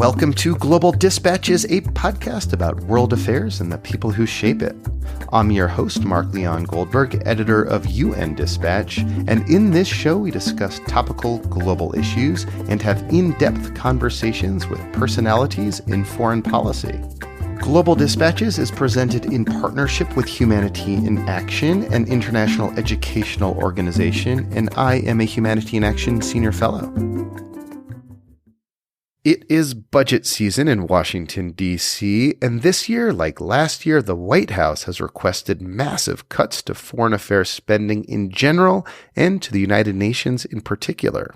Welcome to Global Dispatches, a podcast about world affairs and the people who shape it. I'm your host, Mark Leon Goldberg, editor of UN Dispatch, and in this show we discuss topical global issues and have in-depth conversations with personalities in foreign policy. Global Dispatches is presented in partnership with Humanity in Action, an international educational organization, and I am a Humanity in Action Senior Fellow. It is budget season in Washington, D.C., and this year, like last year, the White House has requested massive cuts to foreign affairs spending in general and to the United Nations in particular.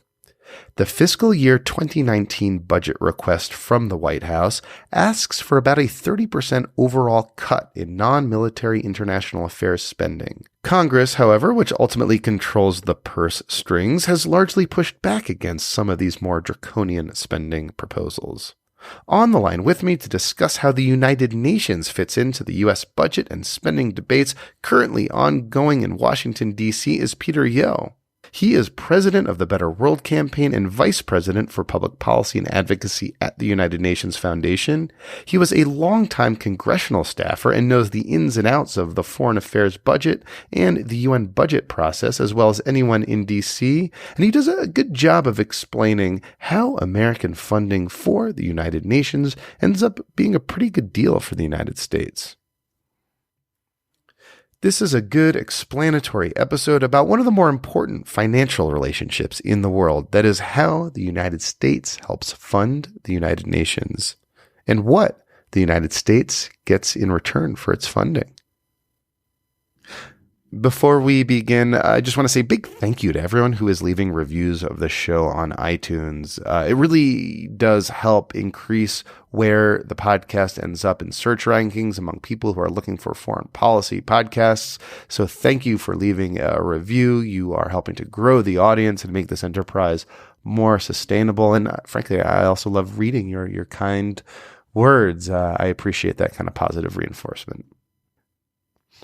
The fiscal year 2019 budget request from the White House asks for about a 30% overall cut in non-military international affairs spending. Congress, however, which ultimately controls the purse strings, has largely pushed back against some of these more draconian spending proposals. On the line with me to discuss how the United Nations fits into the U.S. budget and spending debates currently ongoing in Washington, D.C. is Peter Yeo. He is president of the Better World Campaign and vice president for Public Policy and Advocacy at the United Nations Foundation. He was a longtime congressional staffer and knows the ins and outs of the foreign affairs budget and the UN budget process as well as anyone in D.C., and he does a good job of explaining how American funding for the United Nations ends up being a pretty good deal for the United States. This is a good explanatory episode about one of the more important financial relationships in the world, that is how the United States helps fund the United Nations and what the United States gets in return for its funding. Before we begin, I just want to say a big thank you to everyone who is leaving reviews of the show on iTunes. It really does help increase where the podcast ends up in search rankings among people who are looking for foreign policy podcasts. So thank you for leaving a review. You are helping to grow the audience and make this enterprise more sustainable. And frankly, I also love reading your kind words. I appreciate that kind of positive reinforcement.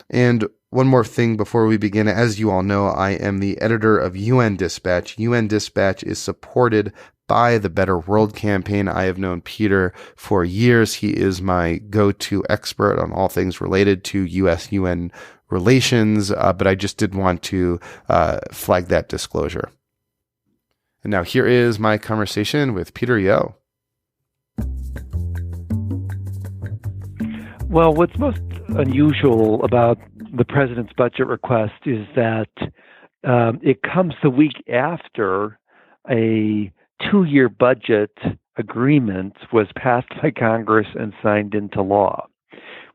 And one more thing before we begin. As you all know, I am the editor of UN Dispatch. UN Dispatch is supported by the Better World Campaign. I have known Peter for years. He is my go-to expert on all things related to U.S.-UN relations, but I just did want to flag that disclosure. And now here is my conversation with Peter Yeo. Well, what's most unusual about the president's budget request is that it comes the week after a 2-year budget agreement was passed by Congress and signed into law,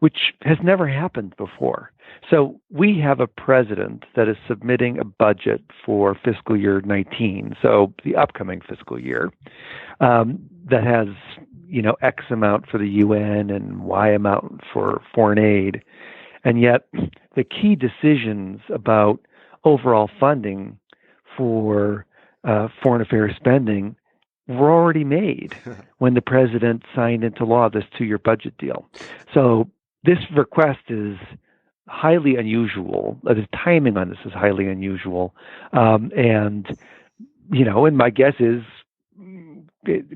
which has never happened before. So we have a president that is submitting a budget for fiscal year 19, so the upcoming fiscal year, that has X amount for the UN and Y amount for foreign aid. And yet the key decisions about overall funding for foreign affairs spending were already made when the president signed into law this 2-year budget deal. So this request is highly unusual. The timing on this is highly unusual. And my guess is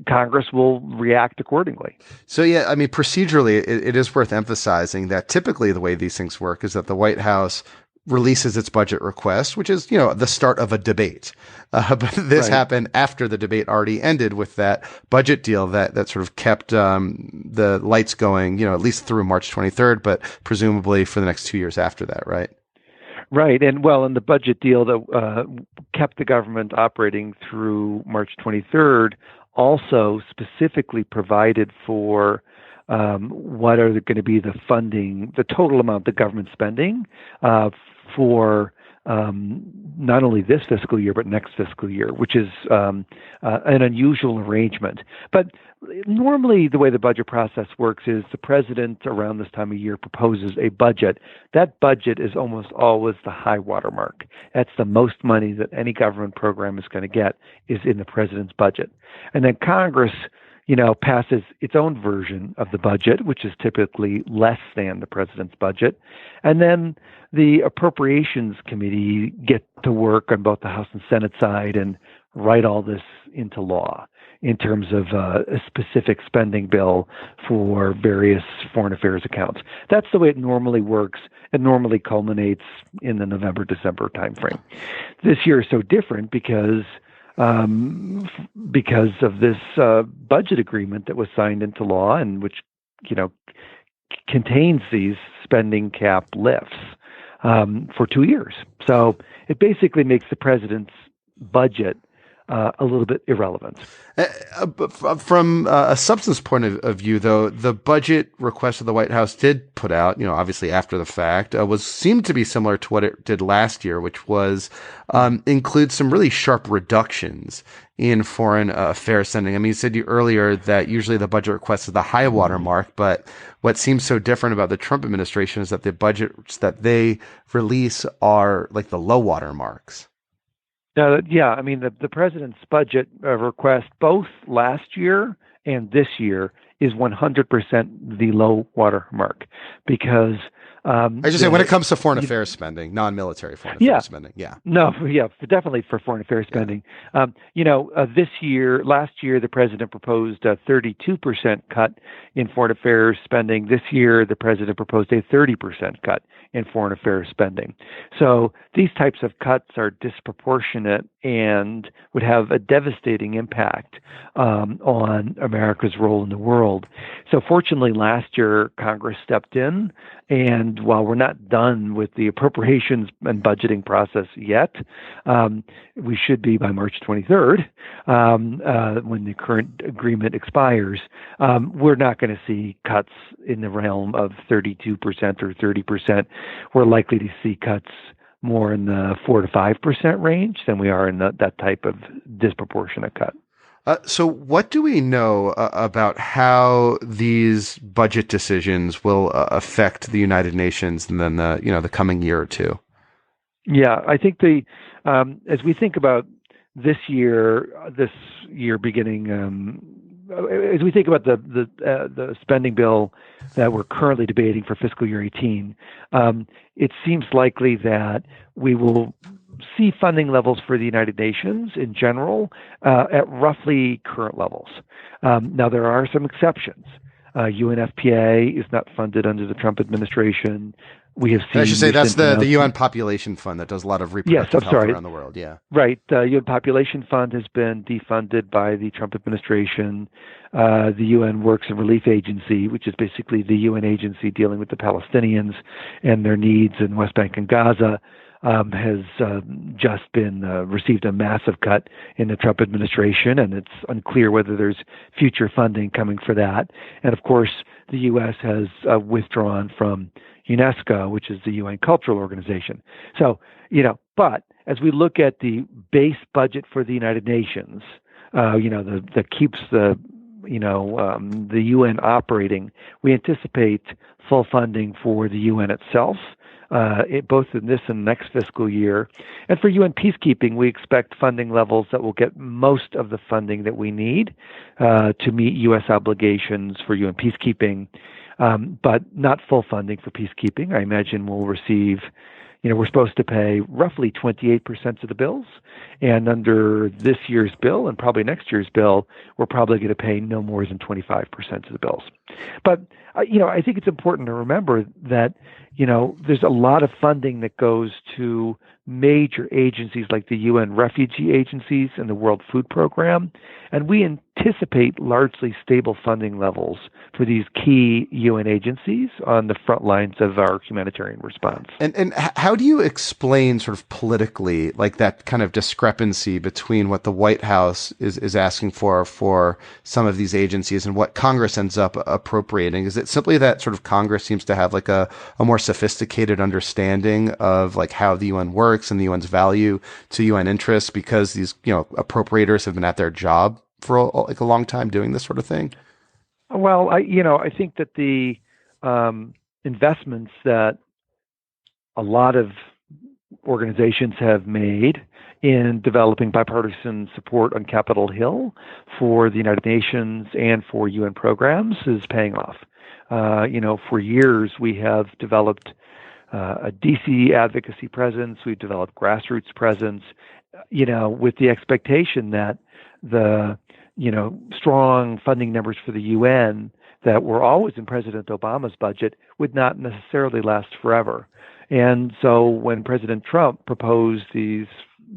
Congress will react accordingly. So, yeah, I mean, procedurally, it is worth emphasizing that typically the way these things work is that the White House releases its budget request, which is, the start of a debate. But this happened after the debate already ended with that budget deal that sort of kept the lights going, at least through March 23rd, but presumably for the next 2 years after that, right? Right. And the budget deal that kept the government operating through March 23rd also specifically provided for what are going to be the funding, the total amount the government spending for not only this fiscal year, but next fiscal year, which is an unusual arrangement. But normally the way the budget process works is the president around this time of year proposes a budget. That budget is almost always the high water mark. That's the most money that any government program is going to get is in the president's budget. And then Congress passes its own version of the budget, which is typically less than the president's budget. And then the Appropriations Committee get to work on both the House and Senate side and write all this into law in terms of a specific spending bill for various foreign affairs accounts. That's the way it normally works. It normally culminates in the November-December timeframe. This year is so different because of this budget agreement that was signed into law, and which contains these spending cap lifts for 2 years. So it basically makes the president's budget a little bit irrelevant. From a substance point of view, though, the budget request of the White House did put out, obviously after the fact, seemed to be similar to what it did last year, which was include some really sharp reductions in foreign affairs spending. I mean, you said earlier that usually the budget request is the high water mark, but what seems so different about the Trump administration is that the budgets that they release are like the low water marks. Yeah, I mean, the president's budget request both last year and this year is 100% the low water mark because I just say when it comes to foreign affairs spending, non-military foreign affairs spending, definitely for foreign affairs spending. Last year, the president proposed a 32% cut in foreign affairs spending. This year, the president proposed a 30% cut in foreign affairs spending. So these types of cuts are disproportionate and would have a devastating impact on America's role in the world. So fortunately, last year, Congress stepped in, and while we're not done with the appropriations and budgeting process yet, we should be by March 23rd, when the current agreement expires. We're not going to see cuts in the realm of 32% or 30%. We're likely to see cuts more in the 4 to 5% range than we are in that type of disproportionate cut. So what do we know about how these budget decisions will affect the United Nations and then the coming year or two? Yeah, I think as we think about this year beginning, as we think about the spending bill that we're currently debating for fiscal year 18, it seems likely that we will see funding levels for the United Nations in general at roughly current levels. Now, there are some exceptions. UNFPA is not funded under the Trump administration. We have seen. I should say that's the UN Population Fund that does a lot of reproductive health around the world. Yeah, right. The UN Population Fund has been defunded by the Trump administration. The UN Works and Relief Agency, which is basically the UN agency dealing with the Palestinians and their needs in West Bank and Gaza, has just been received a massive cut in the Trump administration, and it's unclear whether there's future funding coming for that. And of course, the U.S. has withdrawn from UNESCO, which is the UN Cultural Organization. So, but as we look at the base budget for the United Nations, that keeps the UN operating, we anticipate full funding for the UN itself, both in this and next fiscal year. And for UN peacekeeping, we expect funding levels that will get most of the funding that we need to meet U.S. obligations for UN peacekeeping, but not full funding for peacekeeping. I imagine we'll receive, we're supposed to pay roughly 28% of the bills. And under this year's bill and probably next year's bill, we're probably going to pay no more than 25% of the bills. But, I think it's important to remember that, there's a lot of funding that goes to major agencies like the UN refugee agencies and the World Food Program. And we anticipate largely stable funding levels for these key UN agencies on the front lines of our humanitarian response. And how do you explain sort of politically, like that kind of discrepancy between what the White House is asking for some of these agencies and what Congress ends up appropriating? Is it simply that sort of Congress seems to have like a more sophisticated understanding of like how the UN works and the UN's value to UN interests because these, appropriators have been at their job for a long time doing this sort of thing? Well, I think that the investments that a lot of organizations have made in developing bipartisan support on Capitol Hill for the United Nations and for UN programs is paying off. For years we have developed a DC advocacy presence, we've developed grassroots presence, with the expectation that the, strong funding numbers for the UN that were always in President Obama's budget would not necessarily last forever. And so when President Trump proposed these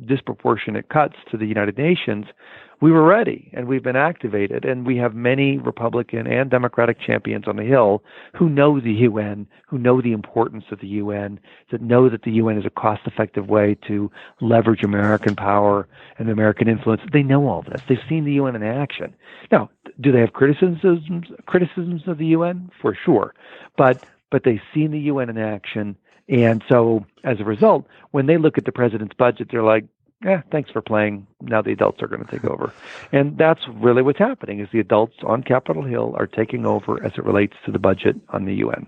disproportionate cuts to the United Nations, we were ready and we've been activated. And we have many Republican and Democratic champions on the Hill who know the UN, who know the importance of the UN, that know that the UN is a cost-effective way to leverage American power and American influence. They know all this. They've seen the UN in action. Now, do they have criticisms of the UN? For sure. But they've seen the UN in action. And so, as a result, when they look at the president's budget, they're like, thanks for playing. Now the adults are going to take over. And that's really what's happening, is the adults on Capitol Hill are taking over as it relates to the budget on the UN.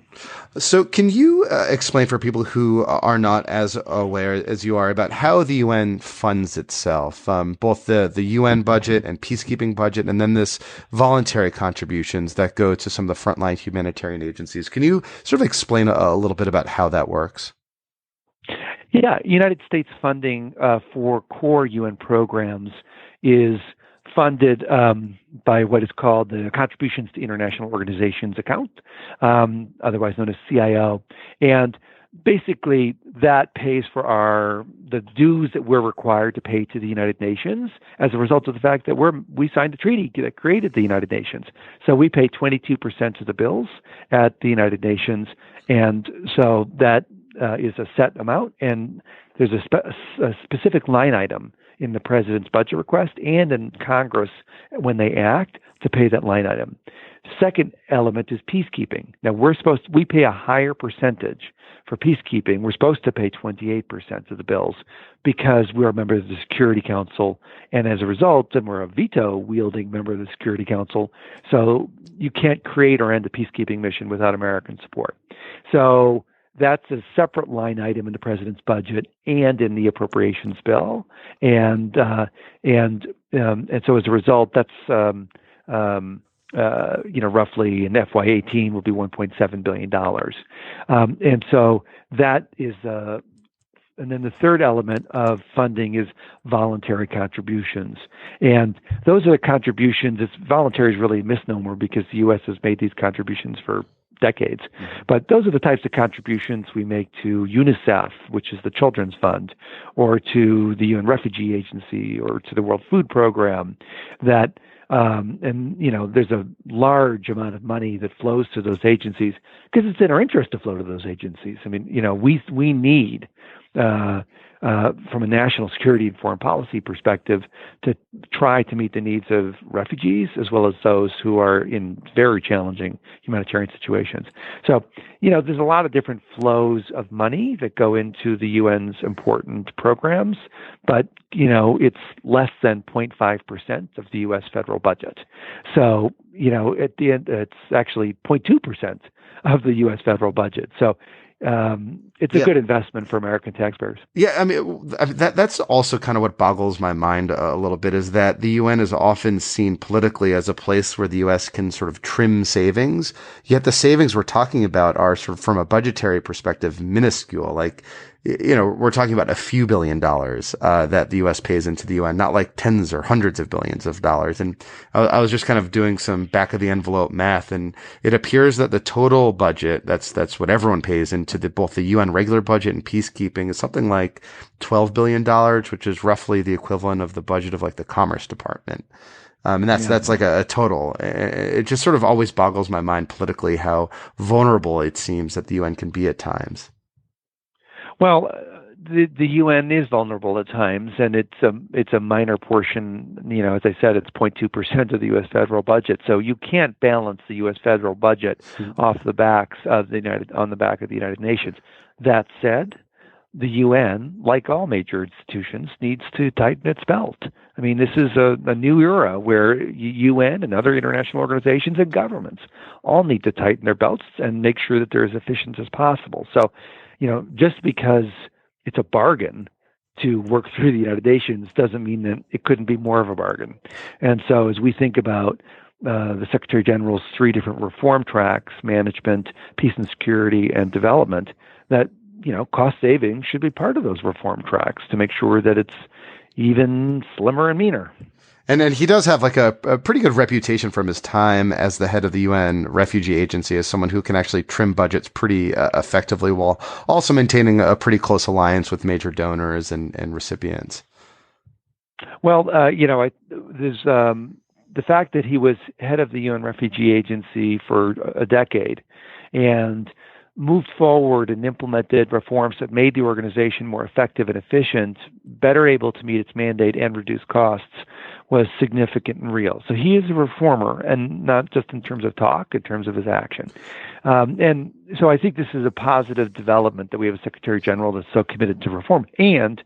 So can you explain for people who are not as aware as you are about how the UN funds itself, both the UN budget and peacekeeping budget, and then this voluntary contributions that go to some of the frontline humanitarian agencies? Can you sort of explain a little bit about how that works? Yeah, United States funding for core UN programs is funded by what is called the Contributions to International Organizations account, otherwise known as CIO. And basically, that pays for the dues that we're required to pay to the United Nations as a result of the fact that we signed a treaty that created the United Nations. So we pay 22% of the bills at the United Nations, and so that is a set amount, and there's a specific line item in the president's budget request and in Congress when they act to pay that line item. Second element is peacekeeping. Now we pay a higher percentage for peacekeeping. We're supposed to pay 28% of the bills because we're a member of the Security Council, and as a result, then we're a veto-wielding member of the Security Council. So you can't create or end a peacekeeping mission without American support. So that's a separate line item in the president's budget and in the appropriations bill, and so as a result, that's roughly in FY18 will be $1.7 billion, and so that is and then the third element of funding is voluntary contributions, and those are the contributions. Voluntary is really a misnomer because the U.S. has made these contributions for decades. But those are the types of contributions we make to UNICEF, which is the Children's Fund, or to the UN Refugee Agency, or to the World Food Program, that there's a large amount of money that flows to those agencies because it's in our interest to flow to those agencies. I mean, we need from a national security and foreign policy perspective to try to meet the needs of refugees as well as those who are in very challenging humanitarian situations. So, there's a lot of different flows of money that go into the UN's important programs, but, it's less than 0.5% of the U.S. federal budget. So, at the end, it's actually 0.2% of the U.S. federal budget. So, it's a good investment for American taxpayers. Yeah, I mean, that's also kind of what boggles my mind a little bit, is that the UN is often seen politically as a place where the U.S. can sort of trim savings, yet the savings we're talking about are sort of, from a budgetary perspective, minuscule. Like, we're talking about a few $1 billion that the U.S. pays into the UN, not like tens or hundreds of billions of dollars. And I was just kind of doing some back of the envelope math, and it appears that the total budget, that's what everyone pays into both the UN regular budget and peacekeeping, is something like $12 billion, which is roughly the equivalent of the budget of like the Commerce Department. And that's like a total. It just sort of always boggles my mind politically how vulnerable it seems that the UN can be at times. Well, the UN is vulnerable at times, and it's a minor portion. As I said, it's 0.2% of the U.S. federal budget. So you can't balance the U.S. federal budget off the backs of on the back of the United Nations. That said, the UN, like all major institutions, needs to tighten its belt. I mean, this is a new era where UN and other international organizations and governments all need to tighten their belts and make sure that they're as efficient as possible. So, just because it's a bargain to work through the United Nations doesn't mean that it couldn't be more of a bargain. And so as we think about the Secretary General's 3 different reform tracks, management, peace and security, and development, that, cost savings should be part of those reform tracks to make sure that it's, even slimmer and meaner. And he does have like a pretty good reputation from his time as the head of the UN Refugee Agency as someone who can actually trim budgets pretty effectively while also maintaining a pretty close alliance with major donors and recipients. Well, there's the fact that he was head of the UN Refugee Agency for a decade and moved forward and implemented reforms that made the organization more effective and efficient, better able to meet its mandate and reduce costs, was significant and real. So he is a reformer, and not just in terms of talk, in terms of his action. And so I think this is a positive development that we have a Secretary General that's so committed to reform. And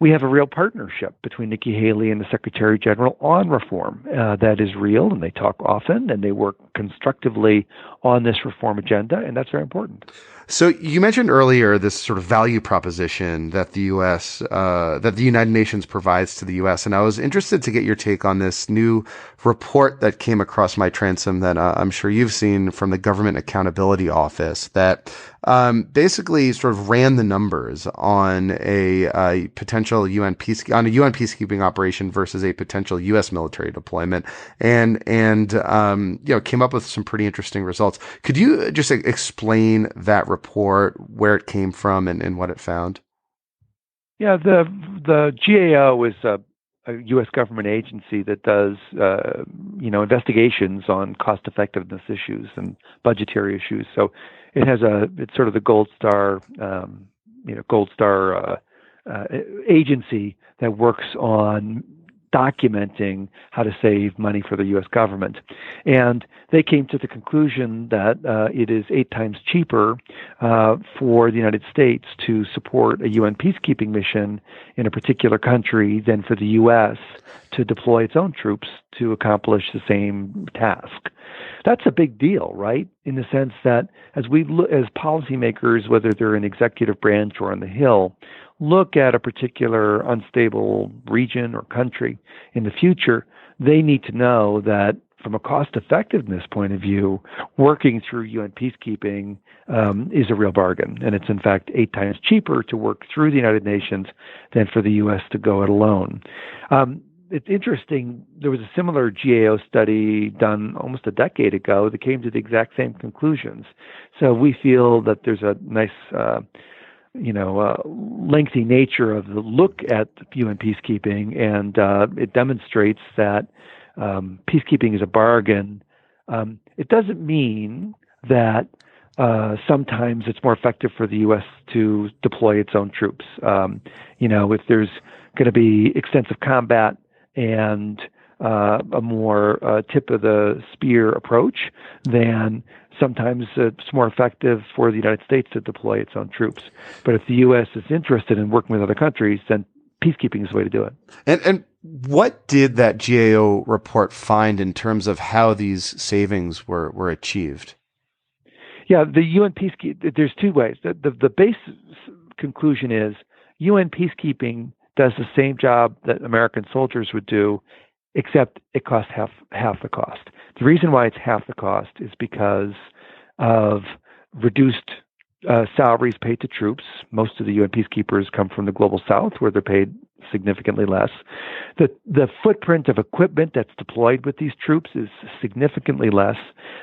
we have a real partnership between Nikki Haley and the Secretary General on reform that is real, and they talk often, and they work constructively on this reform agenda, and that's very important. So you mentioned earlier this sort of value proposition that the U.S., that the United Nations provides to the U.S., and I was interested to get your take on this new report that came across my transom that I'm sure you've seen from the Government Accountability Office that basically sort of ran the numbers on a potential UN peacekeeping operation versus a potential U.S. military deployment, and came up with some pretty interesting results. Could you just explain that report, where it came from, and what it found? Yeah, the GAO is a U.S. government agency that does investigations on cost effectiveness issues and budgetary issues. So it's sort of the gold star agency that works on documenting how to save money for the U.S. government. And they came to the conclusion that it is 8 times cheaper for the United States to support a UN peacekeeping mission in a particular country than for the U.S. to deploy its own troops to accomplish the same task. That's a big deal, right? In the sense that as policymakers, whether they're in executive branch or on the Hill, look at a particular unstable region or country in the future, they need to know that from a cost effectiveness point of view, working through UN peacekeeping is a real bargain. And it's in fact 8 times cheaper to work through the United Nations than for the U.S. to go it alone. It's interesting, there was a similar GAO study done almost a decade ago that came to the exact same conclusions. So we feel that there's a nice lengthy nature of the look at UN peacekeeping, and it demonstrates that peacekeeping is a bargain. It doesn't mean that sometimes it's more effective for the U.S. to deploy its own troops. If there's going to be extensive combat and a more tip of the spear approach, then sometimes it's more effective for the United States to deploy its own troops. But if the U.S. is interested in working with other countries, then peacekeeping is the way to do it. And what did that GAO report find in terms of how these savings were achieved? Yeah, the UN peacekeeping, there's 2 ways. The base conclusion is UN peacekeeping does the same job that American soldiers would do, except it costs half the cost. The reason why it's half the cost is because of reduced salaries paid to troops. Most of the UN peacekeepers come from the global south, where they're paid significantly less. The footprint of equipment that's deployed with these troops is significantly less.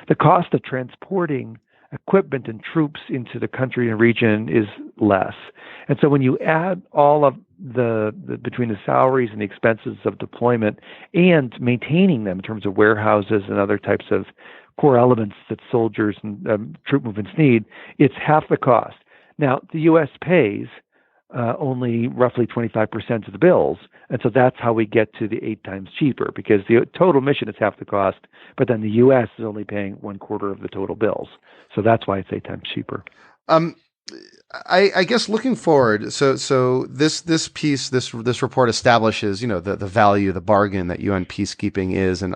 The cost of transporting equipment and troops into the country and region is less. And so when you add all of the between the salaries and the expenses of deployment and maintaining them in terms of warehouses and other types of core elements that soldiers and troop movements need, it's half the cost. Now, the U.S. pays only roughly 25% of the bills. And so that's how we get to the 8 times cheaper, because the total mission is half the cost, but then the U.S. is only paying 1/4 of the total bills. So that's why it's 8 times cheaper. I guess looking forward, so this report establishes, the value, the bargain that UN peacekeeping is, and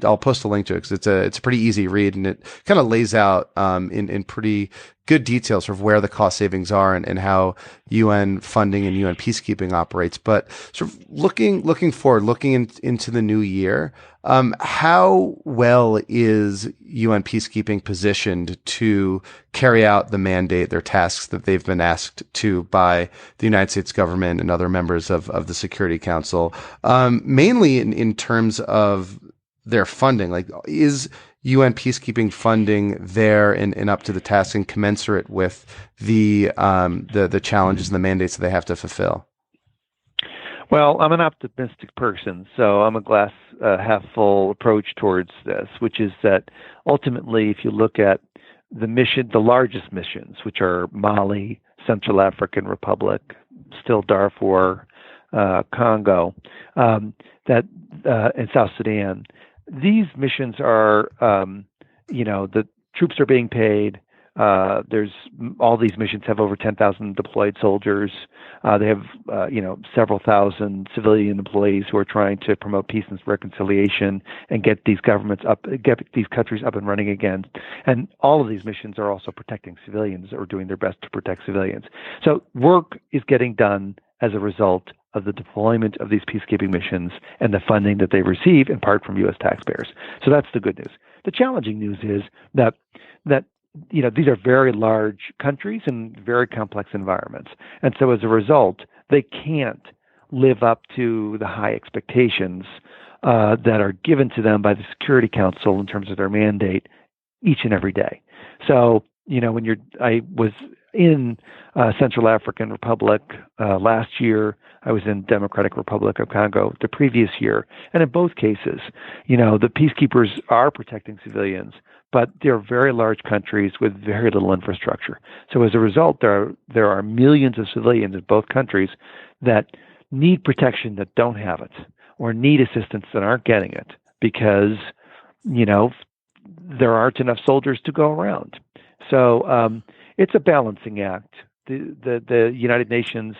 I'll post a link to it because it's a pretty easy read, and it kind of lays out in pretty good details of where the cost savings are and how UN funding and UN peacekeeping operates. But sort of looking forward, looking into the new year, how well is UN peacekeeping positioned to carry out the mandate, their task tasks that they've been asked to by the United States government and other members of the Security Council, mainly in terms of their funding. Like, is UN peacekeeping funding there and up to the task and commensurate with the challenges and the mandates that they have to fulfill? Well, I'm an optimistic person, so I'm a glass half full approach towards this, which is that ultimately, if you look at the largest missions, which are Mali, Central African Republic, still Darfur, Congo, and South Sudan, these missions are, the troops are being paid. All these missions have over 10,000 deployed soldiers. They have, several thousand civilian employees who are trying to promote peace and reconciliation and get these countries up and running again. And all of these missions are also protecting civilians or doing their best to protect civilians. So work is getting done as a result of the deployment of these peacekeeping missions and the funding that they receive in part from U.S. taxpayers. So that's the good news. The challenging news is that these are very large countries and very complex environments. And so as a result, they can't live up to the high expectations that are given to them by the Security Council in terms of their mandate each and every day. So, I was in Central African Republic last year. I was in Democratic Republic of Congo the previous year. And in both cases, the peacekeepers are protecting civilians, but they're very large countries with very little infrastructure. So as a result, there are millions of civilians in both countries that need protection that don't have it, or need assistance that aren't getting it because, there aren't enough soldiers to go around. So it's a balancing act. The United Nations,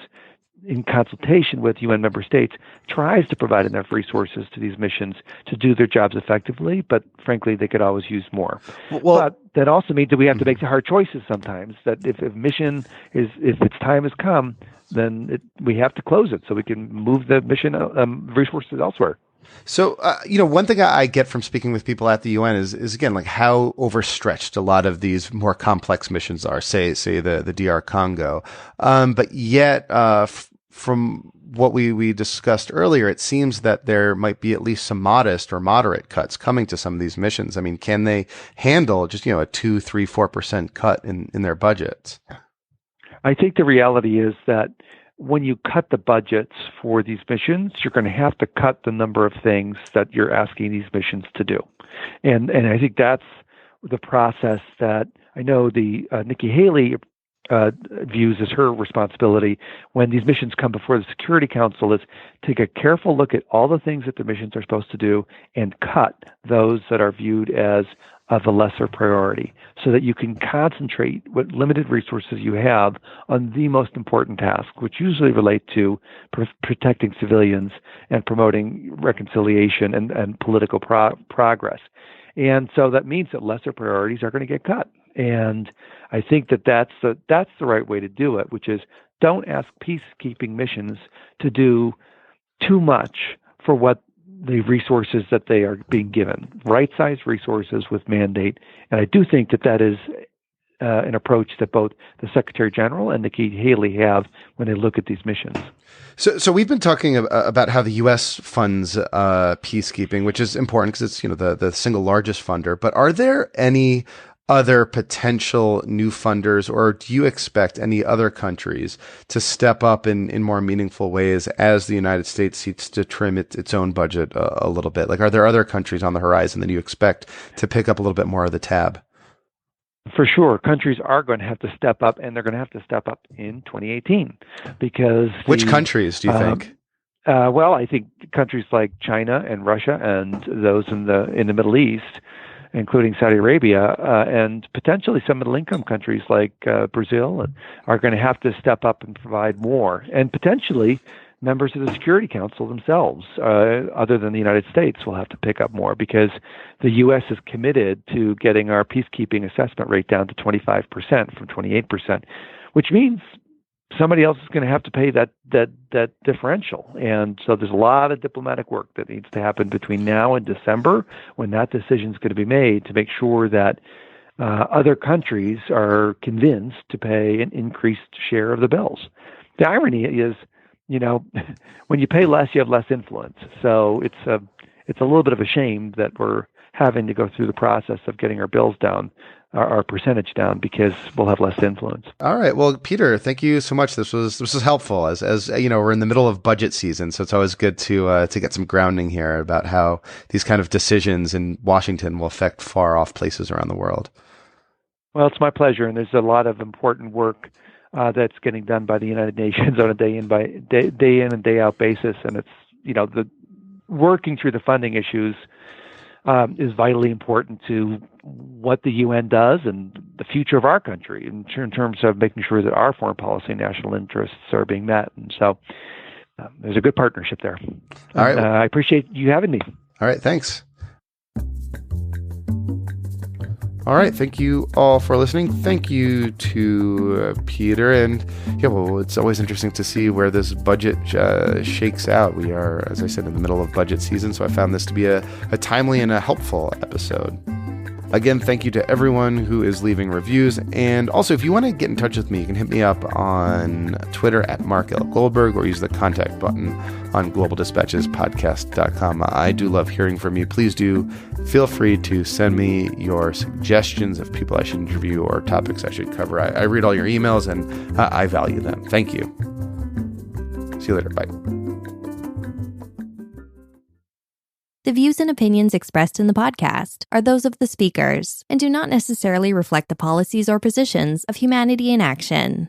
in consultation with UN member states, tries to provide enough resources to these missions to do their jobs effectively, but frankly, they could always use more. Well, but that also means that we have to make the hard choices sometimes, that if its time has come, then we have to close it so we can move the mission resources elsewhere. So, one thing I get from speaking with people at the UN is again, like how overstretched a lot of these more complex missions are, say the DR Congo. But yet, from what we discussed earlier, it seems that there might be at least some modest or moderate cuts coming to some of these missions. I mean, can they handle just, a 2, 3, 4% cut in their budgets? I think the reality is that when you cut the budgets for these missions, you're going to have to cut the number of things that you're asking these missions to do. And I think that's the process that I know the Nikki Haley views as her responsibility when these missions come before the Security Council, is take a careful look at all the things that the missions are supposed to do and cut those that are viewed as of a lesser priority, so that you can concentrate what limited resources you have on the most important tasks, which usually relate to protecting civilians and promoting reconciliation and political progress. And so that means that lesser priorities are going to get cut. And I think that's the right way to do it, which is don't ask peacekeeping missions to do too much for what the resources that they are being given, right-sized resources with mandate. And I do think that is an approach that both the Secretary General and Nikki Haley have when they look at these missions. So we've been talking about how the U.S. funds peacekeeping, which is important because it's the single largest funder. But are there any other potential new funders, or do you expect any other countries to step up in more meaningful ways as the United States seeks to trim its own budget a little bit? Like, are there other countries on the horizon that you expect to pick up a little bit more of the tab? For sure, countries are going to have to step up, and they're going to have to step up in 2018 because which countries do you think? Well, I think countries like China and Russia and those in the Middle East, including Saudi Arabia, and potentially some middle-income countries like Brazil, are going to have to step up and provide more. And potentially members of the Security Council themselves, other than the United States, will have to pick up more because the U.S. is committed to getting our peacekeeping assessment rate down to 25% from 28%, which means somebody else is going to have to pay that differential. And so there's a lot of diplomatic work that needs to happen between now and December when that decision is going to be made to make sure that other countries are convinced to pay an increased share of the bills. The irony is, when you pay less, you have less influence. So it's a little bit of a shame that we're having to go through the process of getting our bills down, our percentage down, because we'll have less influence. All right. Well, Peter, thank you so much. This was helpful. As we're in the middle of budget season, so it's always good to get some grounding here about how these kind of decisions in Washington will affect far off places around the world. Well, it's my pleasure, and there's a lot of important work that's getting done by the United Nations on a day in and day out basis, and it's the working through the funding issues is vitally important to what the UN does and the future of our country in terms of making sure that our foreign policy and national interests are being met. And so there's a good partnership there. All right. I appreciate you having me. All right. Thanks. All right. Thank you all for listening. Thank you to Peter. And it's always interesting to see where this budget shakes out. We are, as I said, in the middle of budget season, so I found this to be a timely and a helpful episode. Again, thank you to everyone who is leaving reviews. And also, if you want to get in touch with me, you can hit me up on Twitter at Mark L. Goldberg or use the contact button on globaldispatchespodcast.com. I do love hearing from you. Please do feel free to send me your suggestions of people I should interview or topics I should cover. I read all your emails and I value them. Thank you. See you later. Bye. The views and opinions expressed in the podcast are those of the speakers and do not necessarily reflect the policies or positions of Humanity in Action.